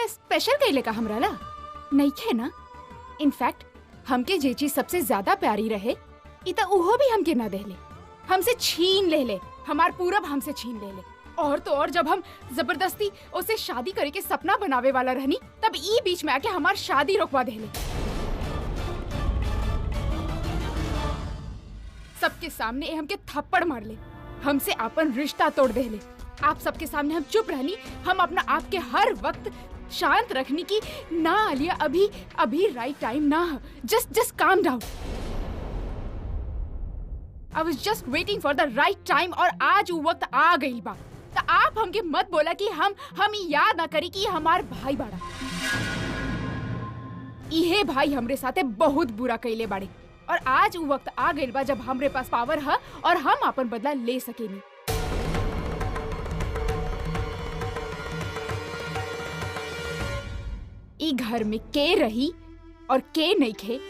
ते स्पेशल कइले का हमरा ला नहीं खे ना। इनफैक्ट हमके जे चीज सबसे ज्यादा प्यारी रहे इता उहो भी हमके ना देले, हमसे छीन ले, हमार पूरब हमसे छीन ले। और तो और जब हम जबरदस्ती उसे शादी करे के सपना बनावे वाला रहनी तब ई बीच में आके हमार शादी रोकवा देले। सबके सामने हमके थप्पड़ मार ले, हमसे अपन रिश्ता तोड़ देले। आप सबके सामने हम चुप रहनी, हम अपना आप के हर वक्त शांत रखनी की ना आलिया अभी राइट टाइम ना, just calm down. I was just waiting for the right time और आज वो वक्त आ गई बा। तो आप हमके मत बोला कि हम याद ना करी कि हमार भाई बाड़ा। इहे भाई हमरे साथे बहुत बुरा कइले बाड़े और आज वो वक्त आ गइल बा जब हमरे पास पावर है और हम अपन बदला ले सकेनी। ई घर में के रही और के नहीं खे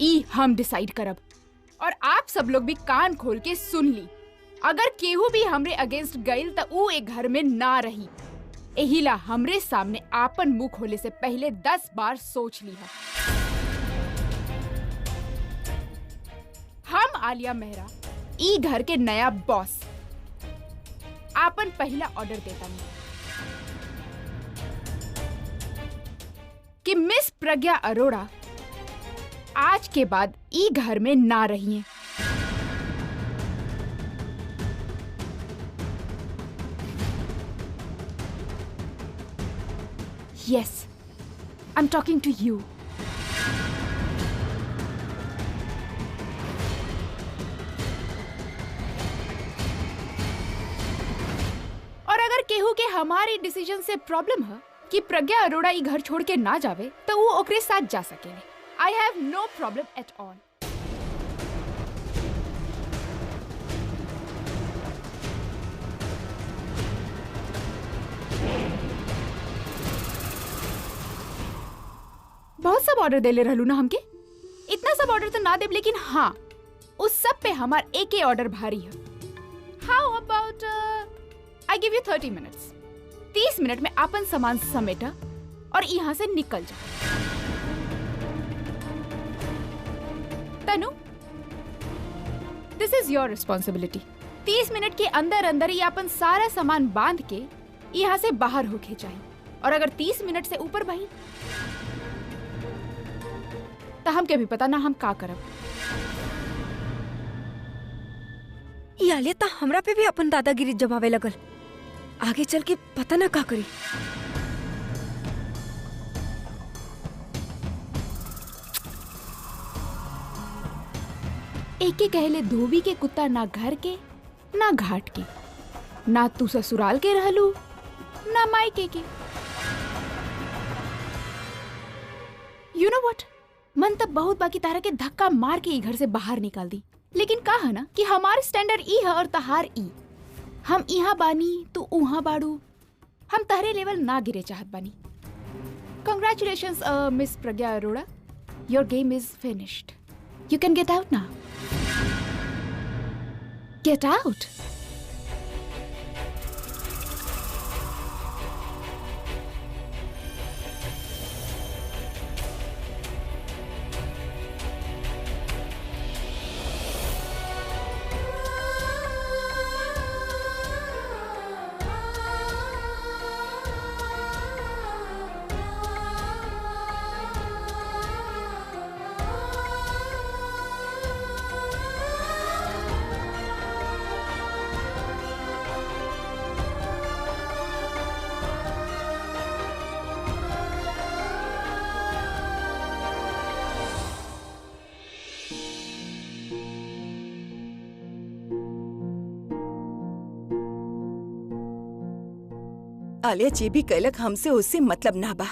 ई हम डिसाइड करब। और आप सब लोग भी कान खोल के सुन ली, अगर केहू भी हमरे अगेंस्ट गइल त ऊ एक घर में ना रही। एहिला हमरे सामने आपन मुंह खोले से पहले 10 बार सोच ली है। हम आलिया मेहरा ई घर के नया बॉस आपन पहला ऑर्डर देता हूँ कि मिस प्रज्ञा अरोड़ा आज के बाद ई घर में ना रहिए। Yes, I'm talking to you. और अगर केहू के हमारे डिसीजन से प्रॉब्लम है कि प्रज्ञा अरोड़ा ई घर छोड़ के ना जावे तो वो ओकरे साथ जा सकेले। I have no problem at all. बहुत सब ऑर्डर दे ले रहलू ना हमके, इतना सब ऑर्डर तो ना देब, लेकिन हाँ उस सब पे हमार एक ही ऑर्डर भारी है। How about I give you 30 minutes. 30 minute में अपन सामान समेटा और यहाँ से निकल जा। तनु, दिस इज योर रिस्पॉन्सिबिलिटी। 30 मिनट के अंदर अंदर ही अपन सारा सामान बांध के यहाँ से बाहर होके चाहिए। और अगर 30 मिनट से ऊपर बही तो हमके भी पता ना हम का करब। आलिया ता हमरा पे भी अपन दादागिरी जमावे लगल, आगे चल के पता ना का करी। एके कहले धोबी के कुत्ता ना घर के ना घाट के, ना तू ससुराल के रहलू ना मायके के। यू नो व्हाट, मन तब बहुत बाकी तारा के धक्का मार के घर से बाहर निकाल दी, लेकिन कहा ना कि हमारे स्टैंडर्ड ई है और तहार ई। हम यहाँ बानी तू उहाँ बाड़ू, हम तहरे लेवल ना गिरे चाहत बानी। Congratulations, Miss Pragya Arora. Your game is finished. You can get out now. Get out. Alia जे भी कैलक हमसे उससे मतलब ना बा,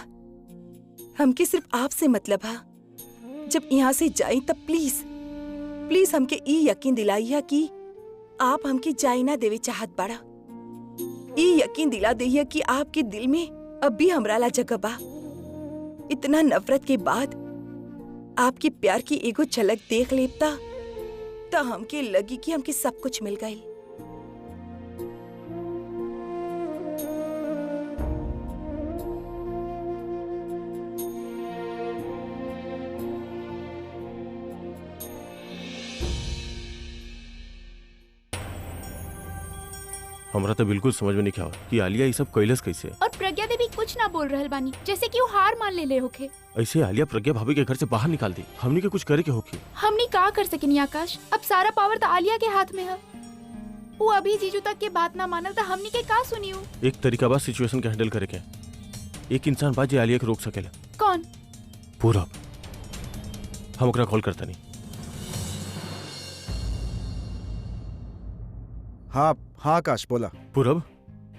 हमके सिर्फ आपसे मतलब है। जब यहाँ से जाई तब प्लीज प्लीज हमके ई यकीन दिलाइया कि आप हमके जाई ना देवे चाहत बाड़ा। ई यकीन दिला दइया कि आपके दिल में अब भी हमरा ला जगह बा। इतना नफरत के बाद आपके प्यार की एगो झलक देख लेता तो हमके लगी कि हमके सब कुछ मिल गई। हमरा तो बिल्कुल समझ में नहीं क्या कि आलिया ये सब कैलस कैसे। और प्रज्ञा देवी कुछ ना बोल रहल बानी, जैसे कि वो हार मान ले होखे। ऐसे आलिया प्रज्ञा भाभी के घर से बाहर निकाल दी, हमनी के कुछ करे के होखी। हमनी का कर सकेनी आकाश, अब सारा पावर तो आलिया के हाथ में है। वो अभी जीजू तक के बात ना मानल तो हमनी के का सुनियो। एक तरीका बा सिचुएशन के हैंडल करे के। एक इंसान बा जे आलिया के रोक सकेला। कौन? पूरब। हम ओकरा कॉल करता नहीं। हाँ हाँ आकाश बोला। पूरब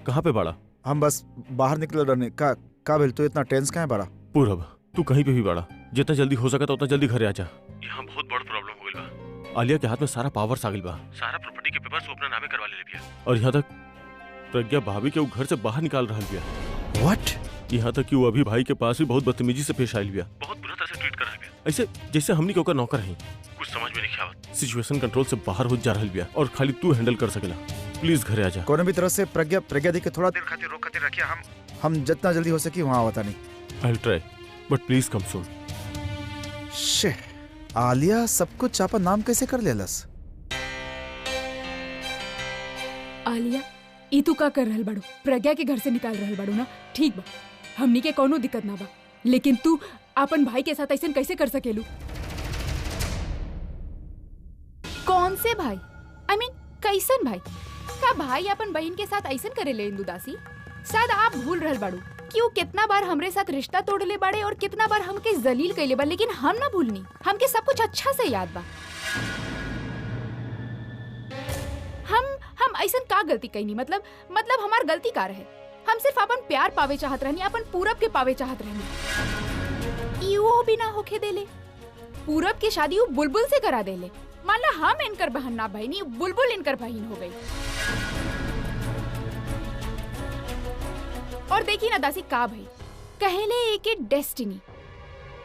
कहाँ पे बाड़ा? हम बस बाहर निकल रहने का भेल तो इतना टेंस कहाँ है बड़ा? पूरब तू कहीं पे भी बाड़ा, जितना जल्दी हो सका उतना जल्दी घरे आ जा। यहाँ बहुत बड़ प्रॉब्लम हो गइल बा। आलिया के हाथ में सारा पावर आ गइल बा, सारा प्रॉपर्टी के पेपर्स वो अपना नामे करवा ले बिया, और यहाँ तक प्रज्ञा भाभी के वो घर से बाहर निकाल रहा बिया। व्हाट? यहाँ तक कि वो अभी भाई के पास भी बहुत बदतमीजी से पेश आयल बिया, बहुत बुरा तरह से ट्रीट कर रहा बिया, ऐसे जैसे हमनी के ओकर नौकर हैं। कुछ समझ में नहीं आवत। सिचुएशन कंट्रोल से बाहर हो जा रहल बिया और खाली तू हैंडल कर सकेला। प्लीज घरे आ जा। कोनो भी तरह से प्रज्ञा दी के थोड़ा देर खातिर रोक खातिर रखिए। हम जितना जल्दी हो सके वहाँ आवता नहीं। I will try but please come soon. शे आलिया सब कुछ आपन नाम कैसे कर लेलस? आलिया ई तू का कर रहल बाड़ू? प्रज्ञा के घर से निकाल रहल बाड़ू ना? ठीक बा, हमनी के कोनो दिक्कत ना बा, लेकिन तू अपन भाई के साथ ऐसा कैसे कर सकेलू? कौन से भाई? I mean, कैसन भाई? का भाई अपन बहन के साथ ऐसा करे ले इंदु दासी? शायद आप भूल रहल बाड़ू कि वो कितना बार हमरे साथ रिश्ता तोड़ ले बाड़े और कितना बार हमके जलील कैले बा, लेकिन हम ना भूलनी। हमके सब कुछ अच्छा से याद बा। हम ऐसा का गलती कैनी? मतलब हमार गलती का रहे? हम सिर्फ अपन प्यार पावे चाहत रहनी, अपन पूरब के पावे चाहत रहनी। वो भी ना होके देले। पूरब के शादी वो बुलबुल से करा देले। मान ला हम इनकर बहन ना बहनी, बुलबुल इनकर बहन हो गई। और देखी ना दासी का भाई कहेले एक डेस्टिनी,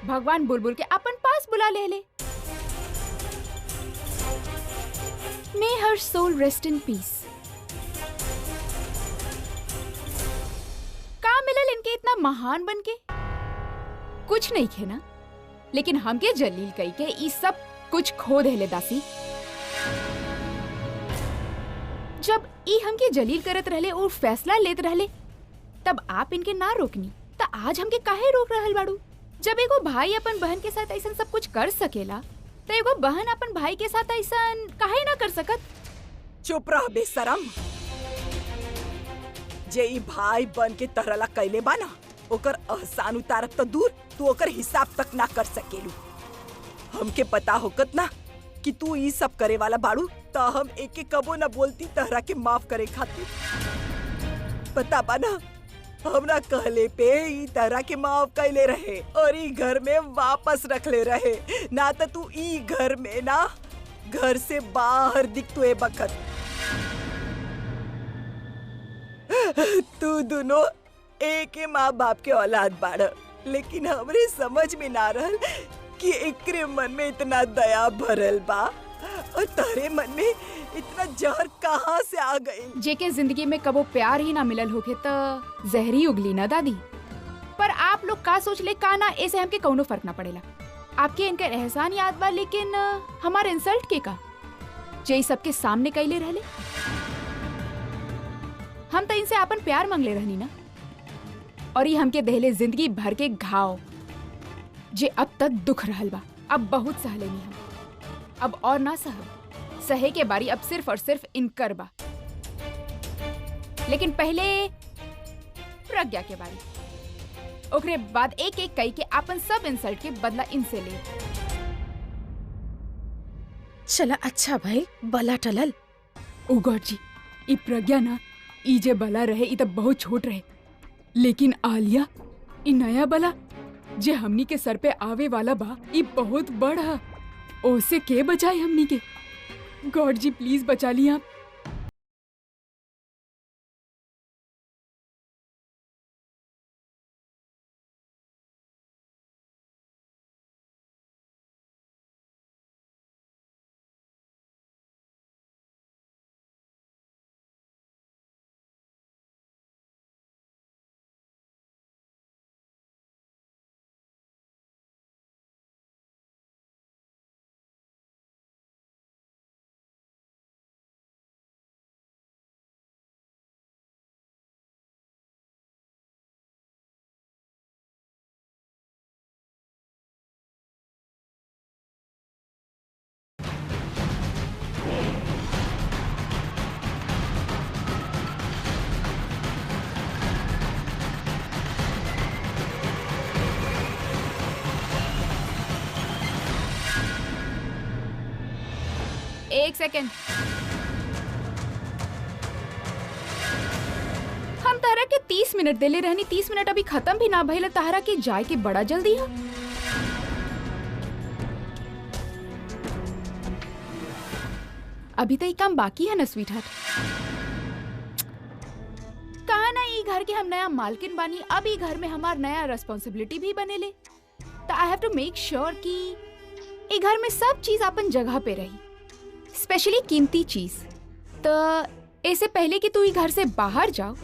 भगवान बुलबुल के अपन पास बुला ले। May her soul rest in peace। का मिलल इनके इतना महान बन के? कुछ नहीं खे ना, लेकिन हमके जलील कई के ई सब कुछ खो देले दासी। जब ई हमके जलील करत रहले और फैसला लेत रहले, तब आप इनके ना रोकनी, तो आज हमके काहे रोक रहल बाड़ू? जब एगो भाई अपन बहन के साथ ऐसा सब कुछ कर सकेला, तो एगो बहन अपन भाई के साथ ऐसा काहे ना कर सकत? चुप रह बेशरम। जे ई भाई बन के तरला कैले बाना, ओकर एहसान उतारत तो दूर, तू ओकर हिसाब तक ना कर सकेलू। हमके पता होकत ना कि तू ई सब करे वाला बाड़ू, तो हम एक एक कबो ना बोलती तहरा के माफ करे खातिर। पता बाना हमरा कहले पे ई तरह के माफ कैले रहे और ई घर में वापस रख ले रहे, ना तो तू ई घर में ना घर से बाहर दिख तुए बखत। तू दोनों एक ही माँ बाप के औलाद बाड़, लेकिन हमरे समझ में ना रहल कि एकरे मन में इतना दया भरल बा और तारे मन में इतना जहर कहाँ से आ गई। जेके जिंदगी में कबो प्यार ही ना मिलल होके तो जहरी उगली ना दादी। पर आप लोग का सोच ले का ना, ऐसे हमके कौनो फर्क ना पड़ेला। आपके इनका एहसान याद बा, लेकिन हमारे इंसल्ट के का जे सबके सामने कैले रहले। हम तो इनसे अपन प्यार मांगले रहनी ना, और ये हमके देहले जिंदगी भर के घाव जे अब तक दुख रहल बा। अब बहुत सह लेनी हम, अब और ना सहे के बारी अब सिर्फ और सिर्फ इनकर बा। लेकिन पहले प्रज्ञा के बारी, ओकरे बाद एक एक कई के अपन सब इंसल्ट के बदला इनसे ले। चला अच्छा भाई, बला टलल। ओ गॉड जी, ई प्रज्ञा ना, ई जे बला रहे ई तब बहुत छोट रहे, लेकिन आलिया ई नया बला जे हमनी के सर पे आवे वाला बा, ई बहुत बड़ है। ओसे के बचाए हमनी के? गॉड जी प्लीज बचा ली आप। एक सेकेंड। हम तारा के 30 मिनट देले रहनी, 30 मिनट अभी खत्म भी ना भइल, तारा के जाए के बड़ा जल्दी है। अभी तो ये काम बाकी है ना स्वीट हार्ट। कहा ना ये घर के हम नया मालकिन बानी, अब ये घर में हमार नया रेस्पॉन्सिबिलिटी भी बनेले, तो I have to make sure कि ये घर में सब चीज अपन जगह पे रही, स्पेशली कीमती चीज। तो ऐसे पहले कि तू ये घर से बाहर जाओ,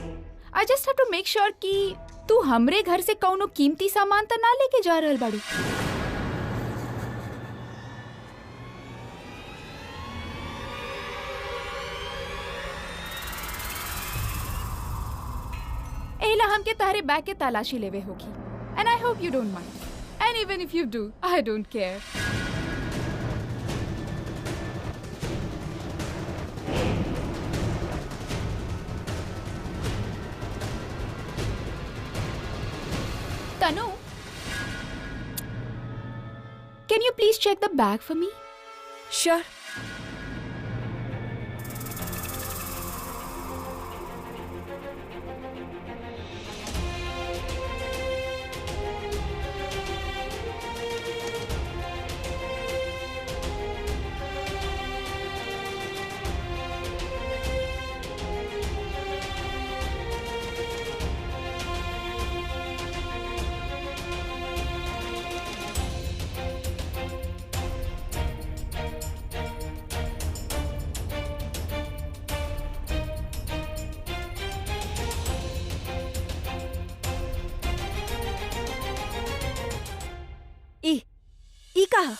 I just have to make sure कि तू हमरे घर से कौनो कीमती सामान तो ना लेके जा रहल बाड़ू। एला हमके तारे बैग के तलाशी लेवे होगी, and I hope you don't mind, and even if you do I don't care. Tanu, can you please check the bag for me? Sure. ई कहा?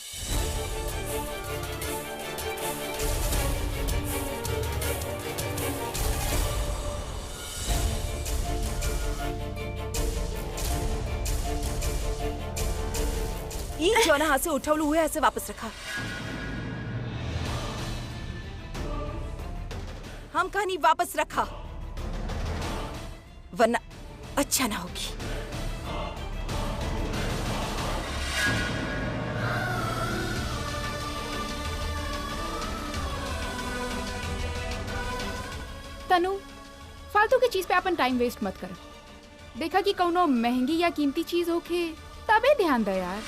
ई जौना हाथ से उठौलू हुए ऐसे वापस रखा। हम कहानी वापस रखा, वरना अच्छा ना होगी। तनु, फालतू की चीज पे अपन टाइम वेस्ट मत कर। देखा कि कौनो महंगी या कीमती चीज होके तबे ध्यान दे यार।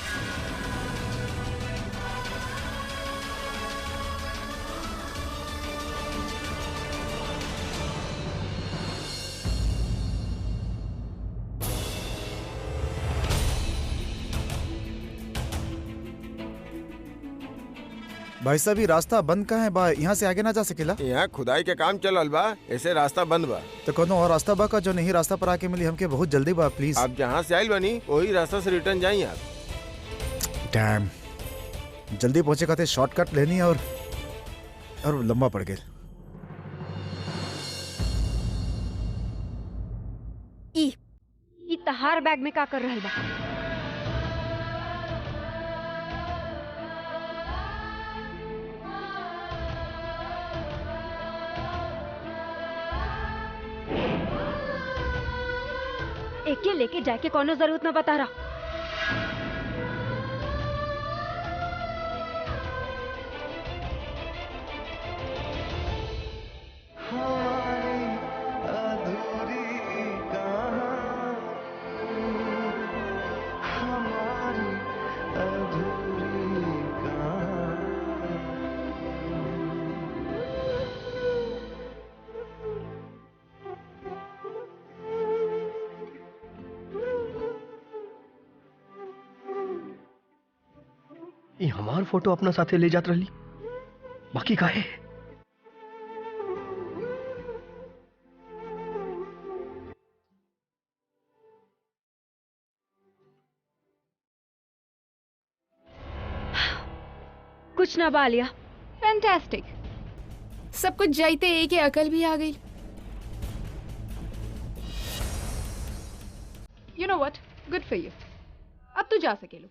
भाई साहब, ये रास्ता बंद कहाँ है बा? यहाँ से आगे ना जा सकेला? यहाँ खुदाई के काम चलल बा, ऐसे रास्ता बंद बा। तो कोनो और रास्ता बा का जो नहीं रास्ता पर आके मिली? हमके बहुत जल्दी बा, प्लीज। आप जहाँ से आइल बनी वही रास्ता से रिटर्न जाई आप। डैम, जल्दी पहुंचे खाते शॉर्टकट लेनी और लंबा पड़ गया। ई तहार बैग में का कर रहल बा? एके लेके जाके कोनो जरूरत ना बता रहा। ये हमार फोटो अपना साथे ले जात रही, बाकी काहे? कुछ ना बालिया। फैंटास्टिक, सब कुछ जाइते एक ही अकल भी आ गई। You know what, good for you. अब तू जा सकेलो।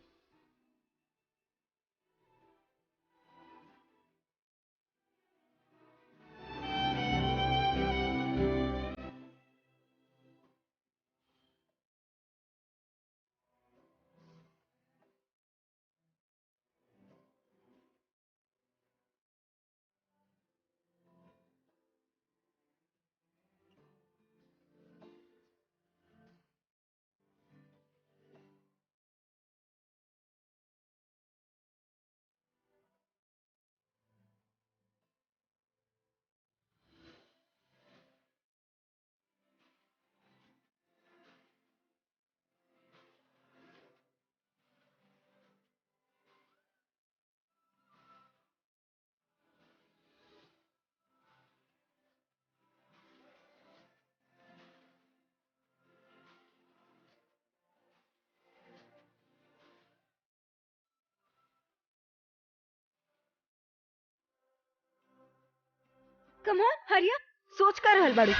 कम ऑन हरिया, सोच कर रहल बाड़ू।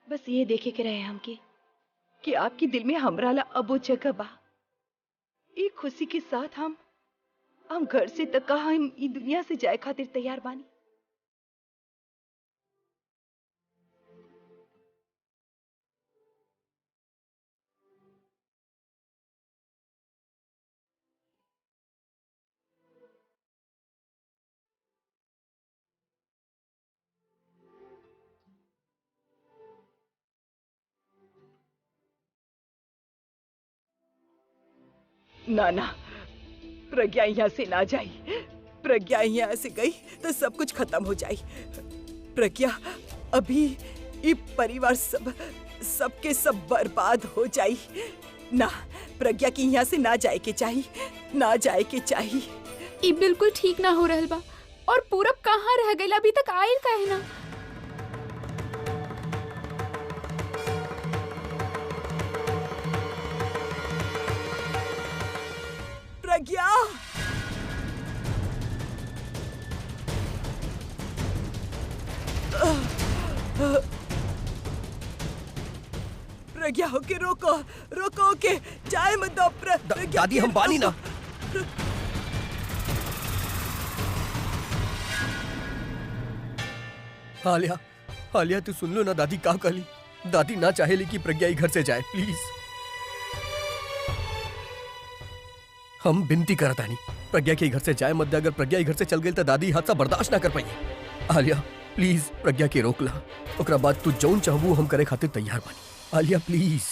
बस ये देखे के रहे हमके कि आपके दिल में हमरा ला अबो जगह बा। एक खुशी के साथ हम घर से तक कहा हम ई दुनिया से जाए खातिर तैयार बानी। ना ना, प्रज्ञा यहाँ से ना जाई। प्रज्ञा यहाँ से गई तो सब कुछ खत्म हो जाई। प्रज्ञा अभी ये परिवार सबके सब बर्बाद हो जाई। ना, प्रज्ञा की यहाँ से ना जाए के चाहिए, ना जाए के चाहिए। ई बिल्कुल ठीक ना हो रहल बा। और पूरब कहाँ रह गइल, अभी तक आइल काहे ना? प्रज्ञा, प्रज्ञा होके रोको, रोको के जाए मत दो। प्रज्ञा दादी हम बानी ना। आलिया, आलिया तू सुन लो ना दादी का कहली। दादी ना चाहेली कि प्रज्ञा ही घर से जाए, प्लीज। हम विनती करत आनी प्रज्ञा के घर से जाए मत दे। अगर प्रज्ञा घर से चल गई तो दादी हादसा बर्दाश्त ना कर पाई। आलिया प्लीज प्रज्ञा के रोक ला, ओकरा बाद तू जौन चाहबू हम करे खातिर तैयार बानी। आलिया प्लीज।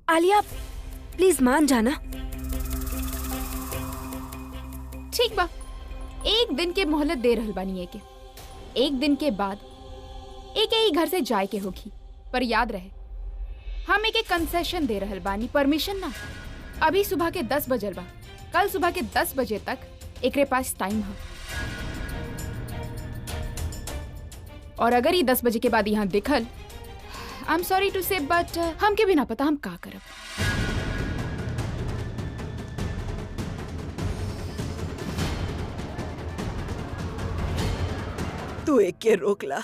आलिया प्लीज मान जाना। ठीक बा, एक दिन के मोहलत दे रहल बानी एके। एक दिन के बाद एके ही घर से जाए के होगी। पर याद रहे, हम एके कंसेशन दे रहल बानी, परमिशन ना। अभी सुबह के 10 बजल बा। कल सुबह के 10 बजे तक एकरे पास टाइम है। और अगर ये 10 बजे के बाद यहाँ दिखल, आई एम सॉरी टू से बट हमके भी ना पता हम का करब। तू एक के रोक ला,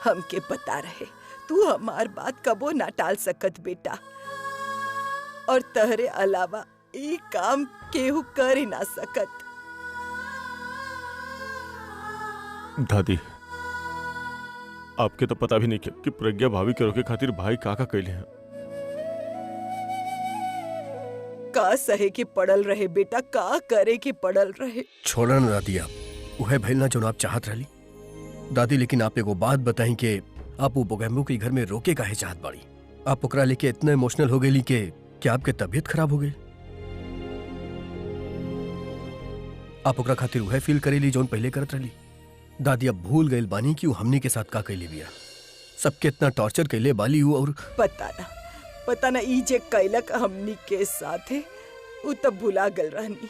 हमके बता रहे तू हमार बात कबो ना टाल सकत बेटा। और तहरे अलावा ये काम केहू कर ही ना सकत। दादी आपके तो पता भी नहीं कि प्रज्ञा भाभी के रोके खातिर भाई काका कैले हैं। का सहे के पड़ल रहे बेटा, का करे के पड़ल रहे। छोड़ा ना दादी, आप उहे भइल ना जो आप चाहत रही दादी। लेकिन आप एगो बात बताई कि आप वो बोगैम्बू के घर में रोके काहे चाहत बाड़ी। आप ओकरा लेके इतना इमोशनल हो गई कि क्या आपके तबीयत खराब हो गई। आप ओकरा खातिर उहे फील करेली जोन पहले करत रही। दादी अब भूल गई बानी कि हमनी के साथ का कैले बिया। सबके इतना टॉर्चर कैले बाली हूँ। और पता ना ई जे कैलक हमनी के साथे उ तब भुला गल रहनी।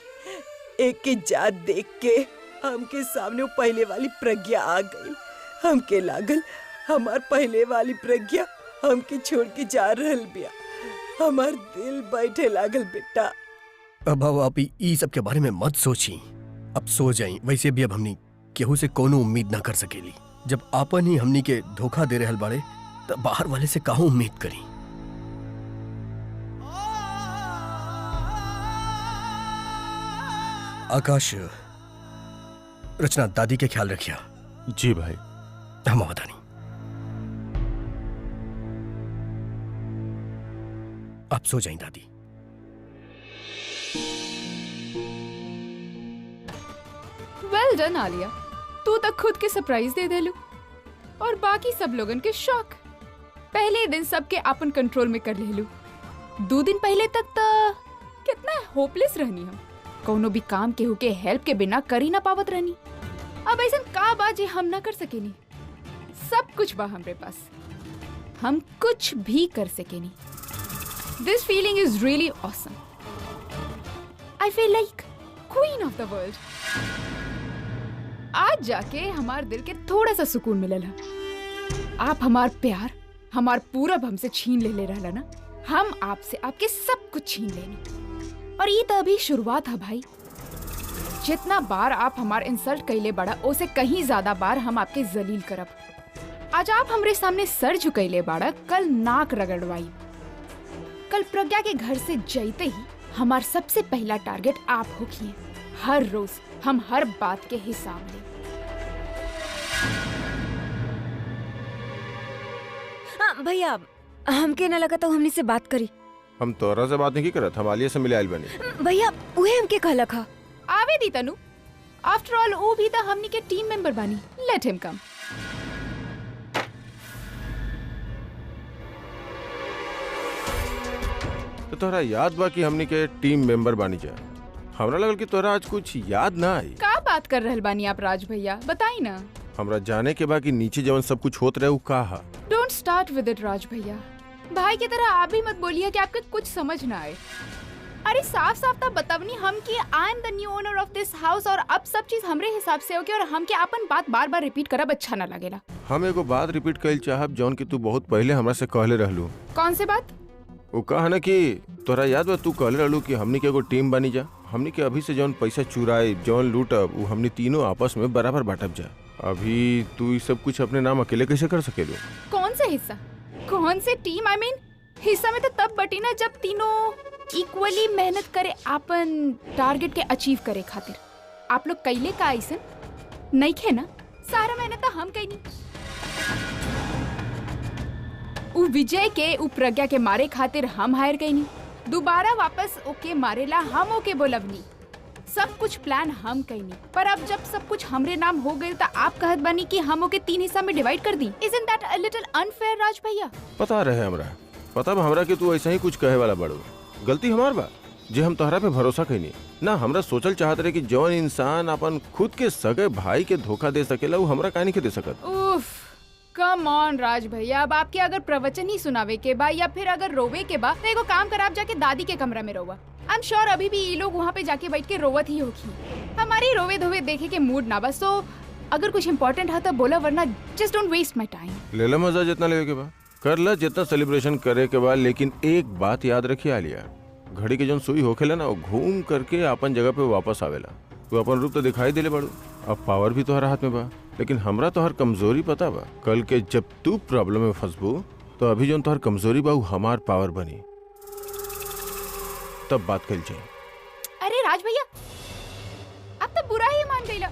एक के जात देख के हमके सामने पहले वाली प्रज्ञा आ गई। हमके लागल हमार पहले वाली प्रज्ञा हमके छोड़ के जा रहल बिया। हमार दिल बैठे लागल बेटा। अब आप ई सब के बारे में मत सोची, अब सो जाई। वैसे भी अब हमनी केहू से कोनो उम्मीद ना कर सकेली। जब आपन ही हमनी के धोखा दे रहल बाड़े तब बाहर वाले से काहू उम्मीद करी। आकाश, रचना दादी के ख्याल रखिया। जी भाई। हम बता नहीं। आप सो जाएं दादी। वेल डन आलिया, तू तक खुद के सरप्राइज दे देलू और बाकी सब लोगन के शॉक। पहले दिन सबके अपन कंट्रोल में कर लेलू। 2 दिन पहले तक तो कितना होपलेस रहनी हम, कोनो भी काम केहू के हेल्प के बिना कर ही ना पावत रहनी। अब ऐसा का बा जे हम ना कर सकेनी? सब कुछ बा हमरे पास, हम कुछ भी कर सकेनी। This feeling is really awesome. I feel like queen of the world. आज जाके हमार दिल के थोड़ा सा सुकून मिलल है। आप हमार प्यार, हमार पूरब हमसे छीन ले रहला ना, हम आपसे आपके सब कुछ छीन लेनी। और ये तो अभी शुरुआत है भाई। जितना बार आप हमार इंसल्ट कैले बाड़ा, उसे कहीं ज्यादा बार हम आपके जलील करब। आज आप हमरे सामने सर झुकैले बाड़ा, कल नाक रगड़वाई। कल प्रज्ञा के घर से जैते ही हमार सबसे पहला टारगेट आप होखिए। हर रोज हम हर बात के हिसाब ले। भैया हमके ना लगा तो हमनी से बात करी। हम तोरा से बात नहीं करत, हम आलिया से मिले आइल बनी। भैया उहे हमके कहला खा। आवे दी तनु, आफ्टर ऑल वो भी तो हमनी के टीम मेंबर बानी। Let him come. तो तोरा याद बा कि हमनी के टीम मेंबर बानी जा। हमरा लगल कि तोरा आज कुछ याद ना आई। का बात कर रहल बानी आप राज भैया, बताई ना। हमरा जाने के बा कि नीचे जवन सब कुछ होत रहे उ का हा। डोंट स्टार्ट विद इट राज भैया। भाई की तरह आप भी मत बोलिए कि आपके कुछ समझ ना आए। अरे साफ साफ तो बतावनी हम कि I am the new owner of this house और अब सब चीज हमरे हिसाब से होगी और हम के अपन बात बार बार रिपीट करब अच्छा ना लगेला। हम एगो बात रिपीट कइल चाहब जौन कि तू बहुत पहले हमरा से कहले रहलू। कौन सी बात? वो कहा ना कि तोरा याद बा तू कहले रहलू कि हमनी के एगो टीम बनी जा। हमनी के अभी से जौन पैसा चुराई जौन लूटब वो हमनी तीनों आपस में बराबर बांटब जा। अभी तू ये सब कुछ अपने नाम अकेले कैसे कर सकेलू? कौन से हिस्सा, कौन से टीम? आई मीन हिस्सा में तो तब बटी ना जब तीनों इक्वली मेहनत करे अपन टारगेट के अचीव करे खातिर। आप लोग कैले का ऐसन नहीं खे ना? सारा मेहनत तो हम कैनी। उ विजय के उ प्रज्ञा के मारे खातिर हम हायर कैनी। दोबारा वापस ओके मारेला हम ओके बोलवनी। सब कुछ प्लान हम कैनी। पर अब जब सब कुछ हमरे नाम हो गए तो आप कहत बानी कि हम ओके 3 हिस्सा में डिवाइड कर दी। Isn't that a little unfair राज भैया? पता रहे हमरा, पता बा हमरा कि तू ऐसा ही कुछ कहे वाला बड़ो। गलती हमार बा जे हम तोहरा पे भरोसा कैनी ना। हमरा सोचल चाहत रहे कि जौन इंसान अपन खुद के सगे भाई के धोखा दे सकेला वो हमरा काहे नहीं के दे सकत। उफ, कम ऑन राज भैया। अब आपके अगर प्रवचन ही सुनावे के बा या फिर अगर रोवे के बा तो एगो काम कर, आप जाके दादी के कमरा में रोवा। आई एम श्योर अभी भी ये लोग वहाँ पे जाके बैठ के रोवत ही होगी। हमारी रोवे धोवे देखे के मूड ना बस। तो अगर कुछ इम्पोर्टेंट है तो बोला, वरना just don't waste my time. ले ला मजा जितना लेवे के बा, कर ला जितना सेलिब्रेशन करे के बा। लेकिन एक बात याद रखिए आलिया, घड़ी के जौन सुई होखेला ना वो घूम करके अपन जगह पे वापस आवेला। तू अपन रूप तो दिखाई देले बाड़ू, अब पावर भी तोहरा हाथ में बा। लेकिन हमरा तोहर कमजोरी पता बा। कल के जब तू प्रॉब्लम में फंसबू तो अभी जौन तोहर कमजोरी बा वो हमार पावर बनी, तब बात कल जाए। अरे राज भैया अब तो बुरा ही मान गईला,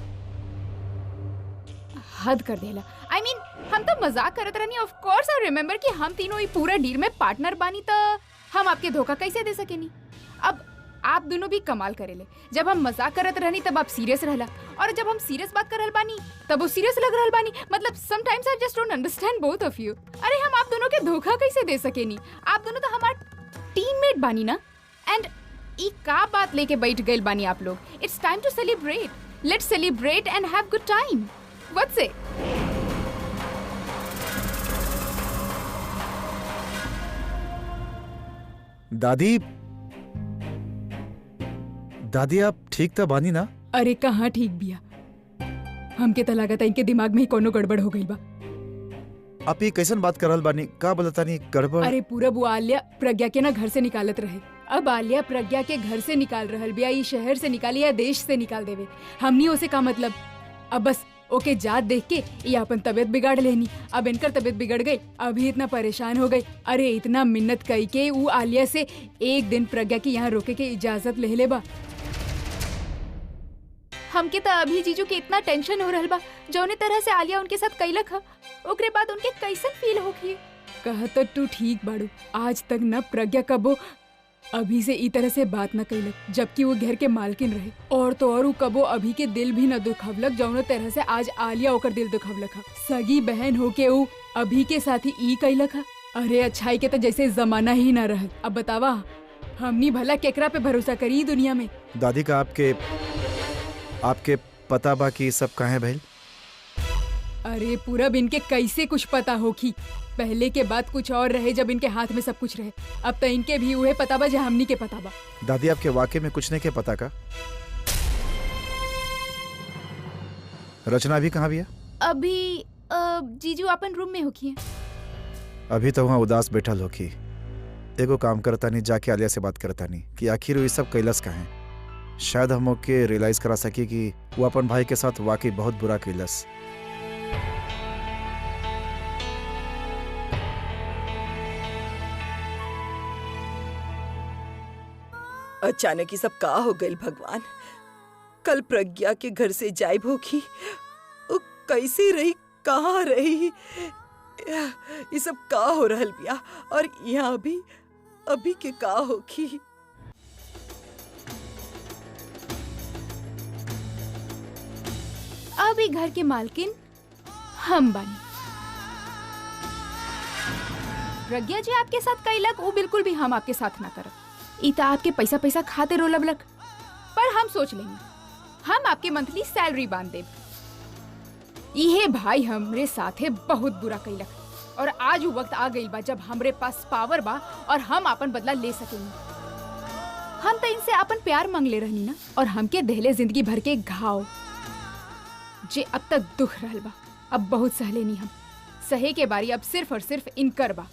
हद कर देला। आई मीन हम तो मजाक करत रहनी। ऑफ कोर्स आई रिमेम्बर कि हम तीनों ही पूरा डील में पार्टनर बानी, तो हम आपके धोखा कैसे दे सकेनी? अब आप दोनों भी कमाल करेले। जब हम मजाक करत रहनी तब आप सीरियस रहला, और जब हम सीरियस बात कर रहल बानी तब वो सीरियस लग रहल बानी। मतलब sometimes I just don't understand both of you. अरे हम आप दोनों के धोखा कैसे दे सकेनी? आप दोनों तो हमार टीममेट बानी ना। एंड ई का बात लेके बैठ गए बानी आप लोग? It's time to celebrate. Let's celebrate and have good time. What's it? दादी, दादी आप ठीक था बानी ना? अरे कहाँ ठीक बिया, हमके तो लागत इनके दिमाग में ही कोनो गड़बड़ हो गई बा। आप ये कैसन बात करल बानी? का बोलता नहीं गड़बड़? अरे पूरा वो आलिया प्रज्ञा के ना घर से निकालत रहे। अब आलिया प्रज्ञा के घर से निकाल रहल बिया। ई शहर से निकाली या देश से निकाल देवे, हमनी उसे का मतलब। अब बस ओके जात देख के ये अपन तबीयत बिगाड़ लेनी। अब इनकर तबीयत बिगड़ गई, अभी इतना परेशान हो गई। अरे इतना मिन्नत कई के वो आलिया से एक दिन प्रज्ञा की यहाँ रोके के इजाजत ले ले बा। हमके तो अभी जीजू के इतना टेंशन हो रहल बा जौने तरह से आलिया उनके साथ कैलक ह, ओकरे बाद उनके कैसन फील होगी। कहत तू ठीक बाड़ू, आज तक न प्रज्ञा कबो अभी से ई तरह से बात न कैलक, जबकि वो घर के मालकिन रहे। और तो और वो कबो अभी के दिल भी न दुखवलक जौनो तरह से आज आलिया ओकर दिल दुखवलक ह। सगी बहन होके वो अभी के साथ ही ई कैलक ह। अरे अच्छाई के तो जैसे जमाना ही ना रह। अब बतावा हमनी भला केकरा पे भरोसा करी दुनिया में। दादी का आपके पता बा कि सब कहाँ है भैल? अरे पूरब इनके कैसे कुछ पता होखी। पहले के बाद कुछ और रहे जब इनके हाथ में सब कुछ रहे। अब तो इनके भी हुए पता बा जो हमनी के पता बा। दादी आपके वाकई में कुछ नहीं के पता का? रचना भी कहाँ भी है? अभी जीजू अपन रूम में होखी है। अभी तो वहाँ उदास बैठल होखी। एगो काम करता नहीं, जाके आलिया से बात करता नहीं कि आखिर वो सब कैलस का है। शायद हम ओके रियलाइज करा सकी कि वो अपन भाई के साथ वाकई बहुत बुरा कैलस। अचानक ही सब का हो गई भगवान। कल प्रज्ञा के घर से जाइब होखी, वो कैसी रही, कहाँ रही, ये सब का हो रहल बिया। और यहाँ अभी के का होखी। अभी घर के मालकिन हम बनी। प्रज्ञा जी आपके साथ कैलक वो बिल्कुल भी हम आपके साथ ना करब। इता आपके पैसा खाते रोलबलक, पर हम सोच लेंगे, हम आपके मंथली सैलरी बांध देब। इहे भाई हमरे साथे बहुत बुरा कैलक और आज वो वक्त आ गई बा जब हमरे पास पावर बा और हम अपन बदला ले सकेंगे। हम तो इनसे अपन प्यार मांगले रहनी ना, और हमके देहले जिंदगी भर के घाव जे अब तक दुख रहल बा। अब बहुत सहले नहीं, हम सहे के बारी अब सिर्फ और सिर्फ इनकर बा।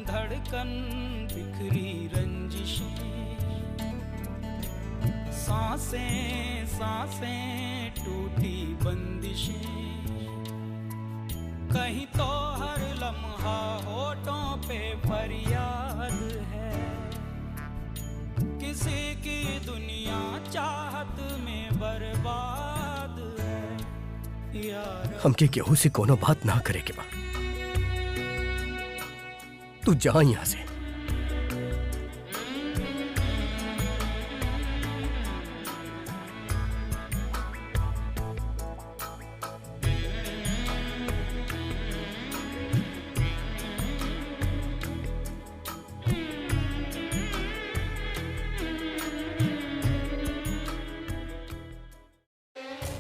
धड़कन बिखरी रंजिशें, सांसें टूटी बंदिशें, कहीं तो हर लम्हा होठों पे फरियाद है। किसी की दुनिया चाहत में बर्बाद है यार। हमके केहू से कोनो बात ना करे के बा। तू जा यहां से।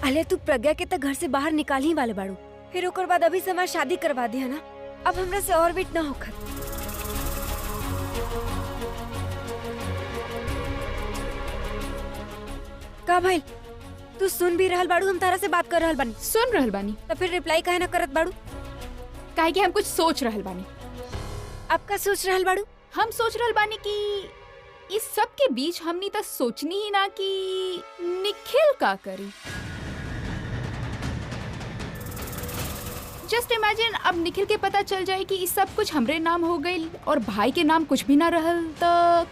अले तू प्रज्ञा के तक घर से बाहर निकाल ही वाले बाड़ू, फिर ओकर बाद अभी से हमार शादी करवा दी है ना। अब हमरा से और वेट ना होकर। का भाई तू सुन भी रहल बाड़ू? हम तारा से बात कर रहल बानी। सुन रहल बानी तो फिर रिप्लाई काहे ना करत बाड़ू? काहे कि हम कुछ सोच रहल बानी। आपका सोच रहल बाड़ू? हम सोच रहल बानी कि इस सब के बीच हमनी तो सोचनी ही ना कि निखिल का करी। जस्ट इमेजिन अब निखिल के पता चल जाए कि इस सब कुछ हमरे नाम हो गई और भाई के नाम कुछ भी ना रहल तो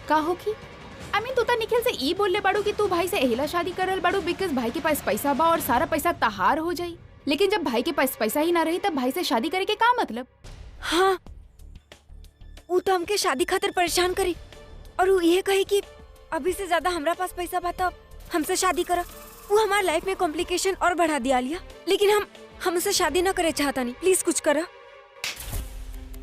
का होगी। I mean, तू तो निखिल से ई बोलले बाड़ू कि तू भाई से एहिला शादी करल बाड़ू बिकॉज भाई के पास पैसा बा और सारा पैसा तहार हो जाई। लेकिन जब भाई के पास पैसा ही ना रही तब भाई से शादी करे के का मतलब? हाँ, वो तो हमके शादी खातिर परेशान करी और वो ये कही कि अभी से ज्यादा हमरा पास पैसा बा तो हमसे शादी करा। वो हमारे लाइफ में कॉम्प्लिकेशन और बढ़ा दिया लिया। लेकिन हमसे शादी ना करे चाहता नहीं। प्लीज कुछ करा।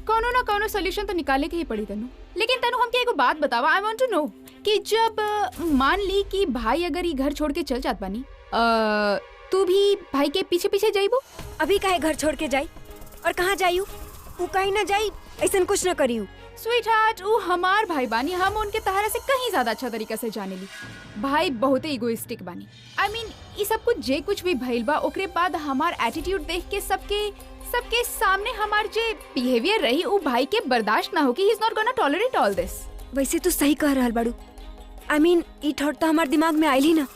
कोनो ना कोनो सोल्यूशन तो निकाले के ही पड़ी तनु। लेकिन तनु हमके एगो बात बतावा। आई वांट टू नो कि जब मान ली कि भाई अगर ये घर छोड़ के चल जात बानी, तू भी भाई के पीछे पीछे जाइबो? अभी काहे घर छोड़ के जाई और कहाँ जायू? वो कहीं ना जाई, ऐसा कुछ ना करियो। स्वीट हार्ट, वो हमार भाई बानी, हम उनके तहरा से कहीं ज्यादा अच्छा तरीका से जाने ली। भाई बहुत इगोइस्टिक बानी। आई मीन ये सब कुछ जे कुछ भी भइल बा ओकरे बाद हमार एटीट्यूड देख के सबके सामने हमार जे बिहेवियर रही वो भाई के बर्दाश्त ना हो कि ही इज नॉट गोना टॉलरेट ऑल दिस। वैसे तो सही कह रहल बाड़ू। आई मीन ई थॉट तो हमार दिमाग में आइल ही ना।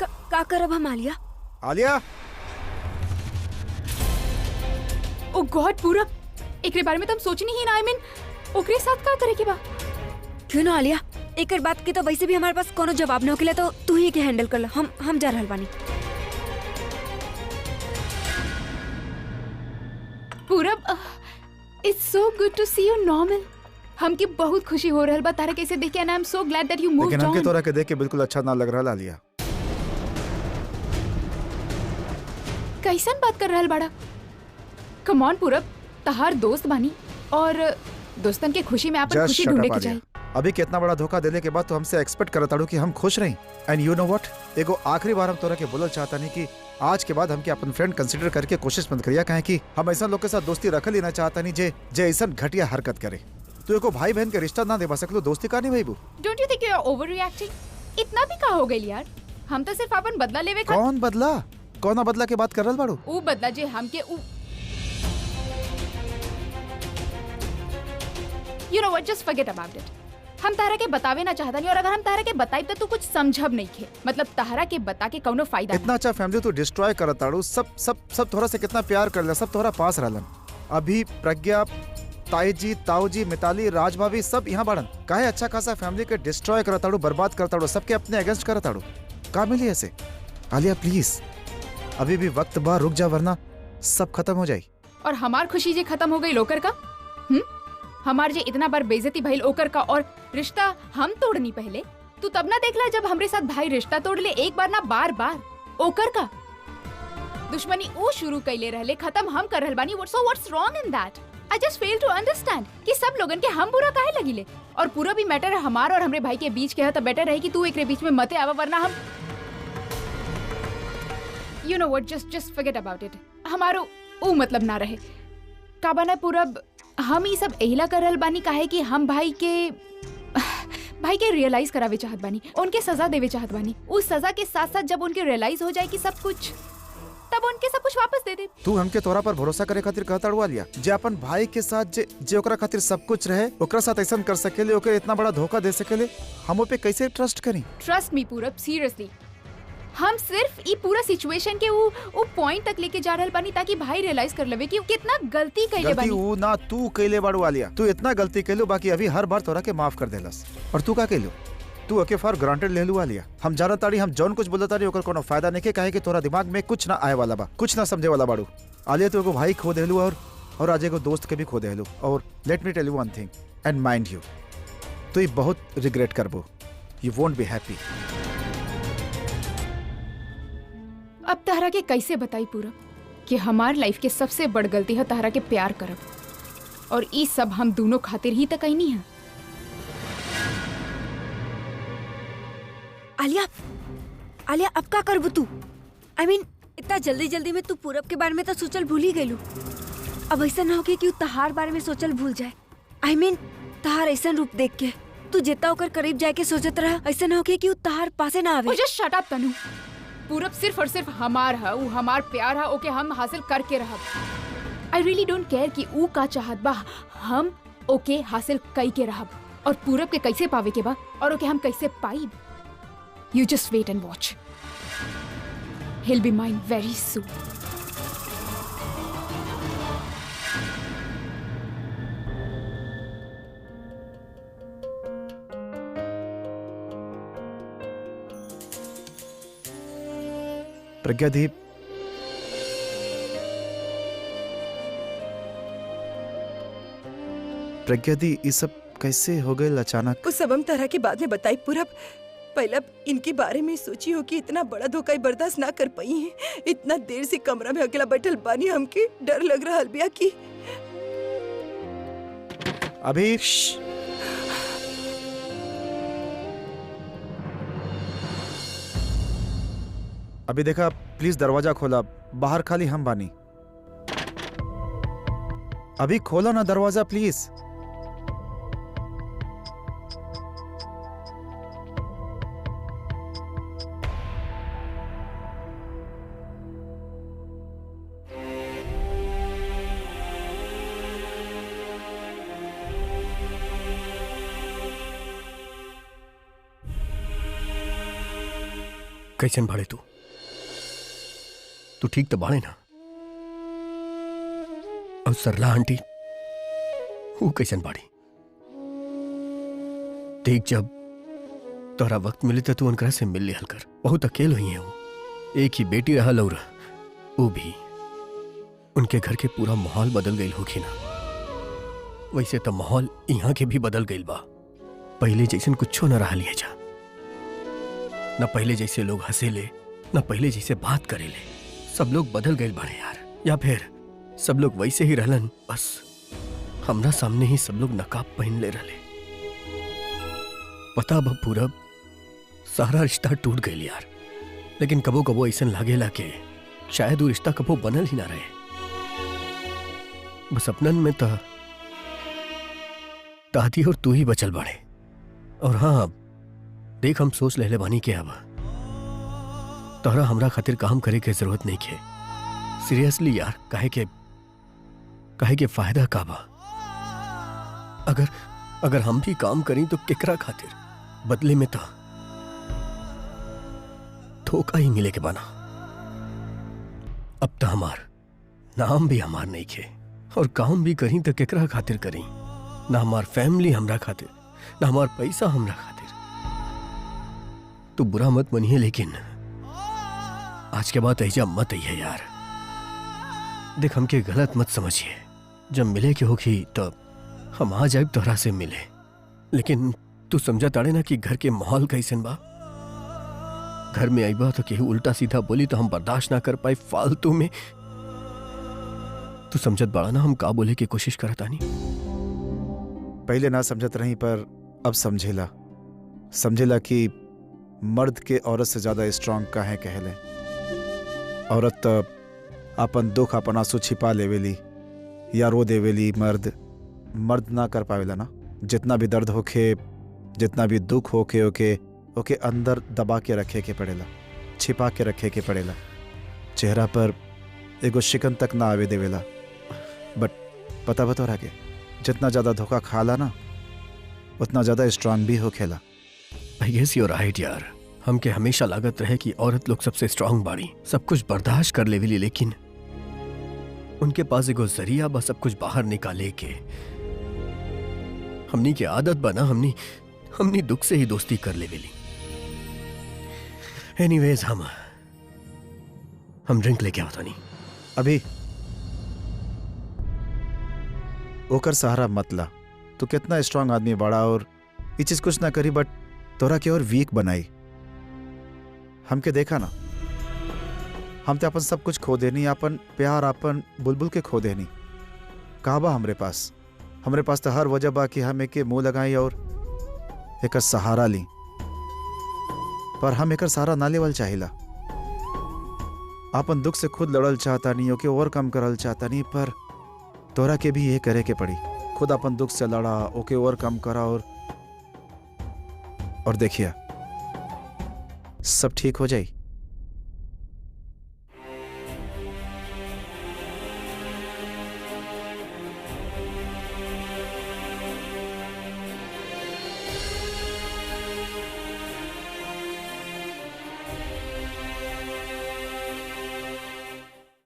का करब हम आलिया? आलिया ओ गॉड पूरब, एकरे बारे में तुम सोचनी ही ना। आई मीन ओकरे साथ का करे के बा? क्यों ना आलिया, एक बात के तो वैसे भी हमारे पास कोनो जवाब न होकेला, तो तू ही के हैंडल कर ला। हम जा रहल बानी। Purab, it's so good to see you normal. हमके बहुत खुशी हो रहल बा तारा कैसे देख के, and I am so glad that you moved लेकिन हमके ऑन। तोरा के देख के बिल्कुल अच्छा ना लग रहा आलिया। कैसन बात कर रहल बाड़ा? कम ऑन पूरब, तहार दोस्त बानी और दोस्तन के खुशी में अपन Just खुशी shut ढूंढने up, के आलिया। चाहिए। अभी कितना बड़ा धोखा देने के बाद तो हमसे एक्सपेक्ट करत ताड़ू कि हम खुश रही। एंड यू नो व्हाट, एगो आखिरी बार हम तोरा के बोलल चाहता नहीं कि आज के बाद हमके अपन फ्रेंड कंसीडर करके कोशिश मत करिया, काहे कि हम ऐसा लोग के साथ दोस्ती रखल ही ना चाहता नहीं जे ऐसा घटिया हरकत करे। तू एगो भाई बहन के रिश्ता ना दे सकलो, दोस्ती का नहीं भाई। Don't you think you are overreacting? इतना भी का हो गई यार? हम तो सिर्फ अपन बदला लेवे खातिर। कौन बदला? कौन बदला के बात कर रहल बाड़ू? ऊ बदला जे हमके you know what, just forget about it. हम तारा के बतावे ना चाहता नहीं, और अगर हम तारा के बताई तो तू कुछ समझब नहीं खे। मतलब तारा के बता के कौनो फायदा इतना अच्छा फैमिली तू डिस्ट्रॉय करत ताड़ू। सब थोड़ा से कितना प्यार कर ले, सब थोड़ा पास रहलन। अभी प्रज्ञा, ताई जी, ताऊ जी, मिताली, राज भाभी सब यहाँ बाड़न। काहे अच्छा खासा फैमिली के डिस्ट्रॉय करत ताड़ू, बर्बाद करत ताड़ू, सबके अपने अगेंस्ट करत ताड़ू। का मिली ऐसे? आलिया प्लीज, अभी भी वक्त बा, रुक जा वरना सब खत्म हो जाए। और हमार खुशी जे खत्म हो गई लोकर का। हमार जे इतना बार बेइज्जती भइल ओकर का, और रिश्ता हम तोड़नी पहले। तू तब ना देखला जब हमरे साथ भाई रिश्ता तोड़ ले, एक बार ना बार बार। ओकर का दुश्मनी ऊ शुरू कैले रहले, खत्म हम कर रहल बानी। So what's wrong in that? I just fail to understand कि सब लोगन के हम बुरा काहे लगिले। और पूरा भी मैटर हमार और हमरे भाई के बीच के है, तो बेटर है कि तू एकरे बीच में मते आवा, वरना हम you know what, just forget about it. हमारो ऊ मतलब ना रहे। का बना पूरब, हम ही सब एहिला कर रहल बानी काहे कि हम भाई के रियलाइज करावे चाहत बानी, उनके सजा देवे चाहत बानी। उस सजा के साथ साथ जब उनके रियलाइज हो जाए कि सब कुछ, तब उनके सब कुछ वापस दे दे। तू हमके तोरा पर भरोसा करे खातिर कहता हुआ लिया, जे अपन भाई के साथ जे ओकरा खातिर सब कुछ रहे, ओकरा साथ ऐसा कर सकेले, ओके इतना बड़ा धोखा दे सकेले, हम पे कैसे ट्रस्ट करी? ट्रस्ट मी पूरब, सीरियसली हम सिर्फ ई पूरा सिचुएशन के वो पॉइंट तक लेके जा रहल बानी ताकि भाई रियलाइज कर लेवे कि कितना गलती कैले गलती बानी। ऊ ना तू कैले बाड़ू आलिया, तू इतना गलती कैलू, बाकी अभी हर बार तोरा के माफ कर देलस। और तू का कैलू? तू ओके फॉर ग्रांटेड ले लू आलिया। हम जानत ताड़ी हम जौन कुछ बोलत ताड़ी ओकर कोनो फायदा नहीं के, काहे कि तोरा दिमाग में कुछ ना आए वाला बा, कुछ ना समझे वाला बाड़ू। आलिया तू एगो भाई खो देलू और आज एगो दोस्त के भी खो देलू। और let me tell you one thing and mind you, तू बहुत रिग्रेट करबो, यू वोंट बी हैप्पी। अब तारा के कैसे बताई पूरब कि हमार लाइफ के सबसे बड़ गलती है तारा के प्यार करब, और ई सब हम दोनों खातिर ही तक नहीं है। आलिया अब का करबू तू? आई मीन इतना जल्दी में तू पूरब के बारे में तो सोचल भूल ही गईलू। अब ऐसा ना हो कि उ तहार बारे में सोचल भूल जाए। आई मीन तहार ऐसा रूप देख के तू जितना ओकर करीब जाए के सोचत रहा, ऐसा ना हो कि उ तहार पासे ना आवे। जस्ट शट अप तनु। पूरब सिर्फ और सिर्फ हमार है, उ हमार प्यार है, ओके हम हासिल करके रहब। आई रियली डोंट केयर कि उ का चाहत बा, हम ओके हासिल कई के रहब। और पूरब के कैसे पावे के बा और ओके हम कैसे पाइब, you just wait and watch. He'll be mine very soon. Pragyadeep, प्रज्ञादी ये सब कैसे हो गए अचानक? वो सब हम तरह के बाद में बताई पूरब। पहले इनके बारे में सोची हो कि इतना बड़ा धोखा बर्दाश्त ना कर पाई है। इतना देर से कमरा में अकेला बैठल बानी, हमके डर लग रहा हलबिया की। अभी अभी देखा, प्लीज दरवाजा खोला, बाहर खाली हम बानी। अभी खोला ना दरवाजा प्लीज। कैसन भाड़े तू ठीक तो बाड़े ना? और सरला आंटी वो कैसन बाड़ी? देख, जब तोरा वक्त मिले तो तू उनकरा से मिल लिहल कर। बहुत अकेल हुई है वो, एक ही बेटी रहा लौरा, वो भी। उनके घर के पूरा माहौल बदल गई होगी ना। वैसे तो माहौल यहाँ के भी बदल गई बा। पहले जैसन कुछो न रहा लिया जा, न पहले जैसे लोग हंसे ले, न पहले जैसे बात करे ले। सब लोग बदल गए बाड़े यार, या फिर सब लोग वैसे ही रहलन, बस हमरा सामने ही सब लोग नकाब पहन ले रहले। पता बा पूरब, सारा रिश्ता टूट गई यार। लेकिन कबो कबो ऐसा लागेला के शायद वो रिश्ता कबो बनल ही ना रहे। बस अपनन में तो दादी और तू ही बचल बाड़े। और हाँ, देख, हम सोच लेले बानी के अब तोहरा हमरा खातिर काम करे के जरूरत नहीं के। सीरियसली यार, काहे के फायदा का बा? अगर हम भी काम करी तो केकरा खातिर? बदले में तो धोखा ही मिले के बना। अब तो हमार नाम भी हमार नहीं खे, और काम भी करी तो केकरा खातिर करी? ना हमार फैमिली हमरा खातिर, ना हमार पैसा हमरा खातिर। तू बुरा मत मनिए, लेकिन आज के बाद ऐजा मत आइए यार। देख, हमके गलत मत समझिए। जब मिले के होगी तब हम आ जाए तोहरा से मिले। लेकिन तू समझा ताड़े ना कि घर के माहौल कैसन बा। घर में आईबा तो केहू उल्टा सीधा बोली तो हम बर्दाश्त ना कर पाए फालतू में। तू समझत बाड़ा ना हम का बोले की कोशिश करतानी? पहले ना समझत रही, पर अब समझेला कि मर्द के औरत से ज्यादा स्ट्रांग काहे कहले। औरत अपन दुख, अपन आंसू छिपा लेवेली या रो देवेली। मर्द ना कर पावेला ना। जितना भी दर्द होके, जितना भी दुख होके ओके अंदर दबा के रखे के पड़ेला, छिपा के रखे के पड़ेला। चेहरा पर एगो शिकन तक ना आवे देवेला। बट पता बतौरा के जितना ज्यादा धोखा खाला ना, उतना ज्यादा स्ट्रांग भी होखेला। I guess you are right यार। हमके हमेशा लागत रहे कि औरत लोग सबसे स्ट्रांग बाड़ी, सब कुछ बर्दाश्त कर लेवेली। लेकिन उनके पास एगो जरिया बा सब कुछ बाहर निकाले के। हमनी के आदत बना, हमनी दुख से ही दोस्ती कर लेवेली। एनीवेज, हम ड्रिंक लेके आवता नहीं अभी। ओकर सहारा मतला। तू कितना स्ट्रांग आदमी बड़ा, और ये चीज कुछ ना करी बट तोरा के और वीक बनाई। हमके देखा ना, हम तो अपन सब कुछ खो देनी, अपन प्यार, अपन बुलबुल के खो देनी। कहा बा हमरे पास तो हर वजह बा कि हम एक मुंह लगाई और एक सहारा ली। पर हम एक सहारा ना लेवल चाहिला। अपन दुख से खुद लड़ल चाहता नहीं, ओके ओवरकम करल चाहता नहीं। पर तोरा के भी ये करे के पड़ी। खुद अपन दुख से लड़ा, ओके ओवरकम करा, और देखिए सब ठीक हो जाए।